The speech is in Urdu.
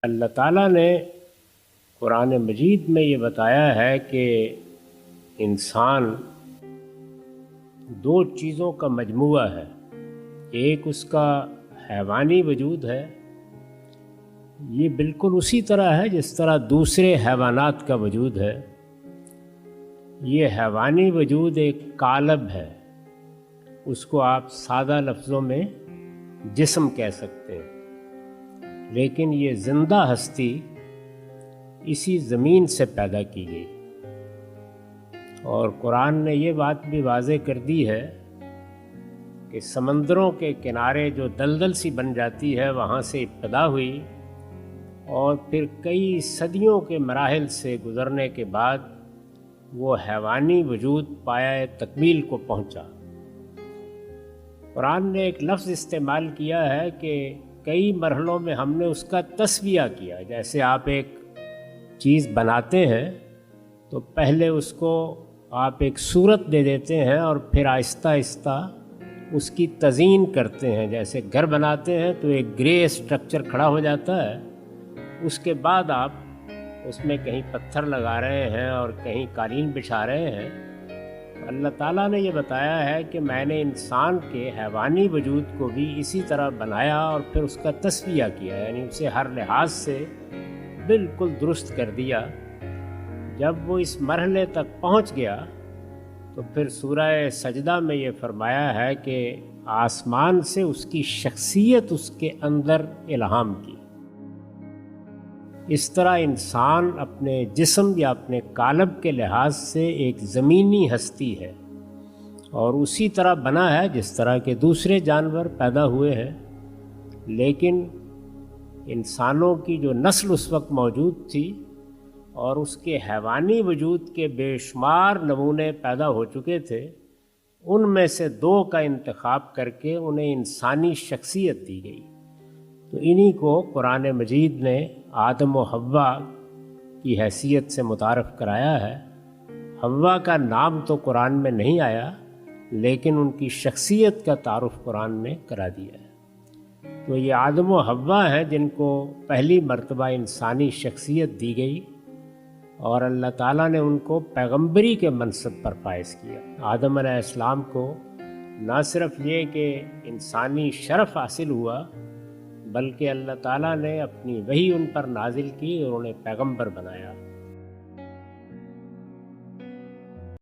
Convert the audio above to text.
اللہ تعالیٰ نے قرآن مجید میں یہ بتایا ہے کہ انسان دو چیزوں کا مجموعہ ہے۔ ایک اس کا حیوانی وجود ہے، یہ بالکل اسی طرح ہے جس طرح دوسرے حیوانات کا وجود ہے۔ یہ حیوانی وجود ایک قالب ہے، اس کو آپ سادہ لفظوں میں جسم کہہ سکتے ہیں، لیکن یہ زندہ ہستی اسی زمین سے پیدا کی گئی۔ اور قرآن نے یہ بات بھی واضح کر دی ہے کہ سمندروں کے کنارے جو دلدل سی بن جاتی ہے وہاں سے ابتدا ہوئی اور پھر کئی صدیوں کے مراحل سے گزرنے کے بعد وہ حیوانی وجود پایہ تکمیل کو پہنچا۔ قرآن نے ایک لفظ استعمال کیا ہے کہ کئی مرحلوں میں ہم نے اس کا تسویہ کیا۔ جیسے آپ ایک چیز بناتے ہیں تو پہلے اس کو آپ ایک صورت دے دیتے ہیں اور پھر آہستہ آہستہ اس کی تزئین کرتے ہیں۔ جیسے گھر بناتے ہیں تو ایک گرے اسٹرکچر کھڑا ہو جاتا ہے، اس کے بعد آپ اس میں کہیں پتھر لگا رہے ہیں اور کہیں قالین بچھا رہے ہیں۔ اللہ تعالیٰ نے یہ بتایا ہے کہ میں نے انسان کے حیوانی وجود کو بھی اسی طرح بنایا اور پھر اس کا تسویہ کیا، یعنی اسے ہر لحاظ سے بالکل درست کر دیا۔ جب وہ اس مرحلے تک پہنچ گیا تو پھر سورہ سجدہ میں یہ فرمایا ہے کہ آسمان سے اس کی شخصیت اس کے اندر الہام کی۔ اس طرح انسان اپنے جسم یا اپنے قالب کے لحاظ سے ایک زمینی ہستی ہے اور اسی طرح بنا ہے جس طرح کے دوسرے جانور پیدا ہوئے ہیں، لیکن انسانوں کی جو نسل اس وقت موجود تھی اور اس کے حیوانی وجود کے بے شمار نمونے پیدا ہو چکے تھے، ان میں سے دو کا انتخاب کر کے انہیں انسانی شخصیت دی گئی۔ تو انہی کو قرآن مجید نے آدم و حوا کی حیثیت سے متعارف کرایا ہے۔ حوا کا نام تو قرآن میں نہیں آیا، لیکن ان کی شخصیت کا تعارف قرآن نے کرا دیا ہے۔ تو یہ آدم و حوا ہیں جن کو پہلی مرتبہ انسانی شخصیت دی گئی اور اللہ تعالیٰ نے ان کو پیغمبری کے منصب پر فائز کیا۔ آدم علیہ السلام کو نہ صرف یہ کہ انسانی شرف حاصل ہوا، بلکہ اللہ تعالیٰ نے اپنی وحی ان پر نازل کی اور انہیں پیغمبر بنایا۔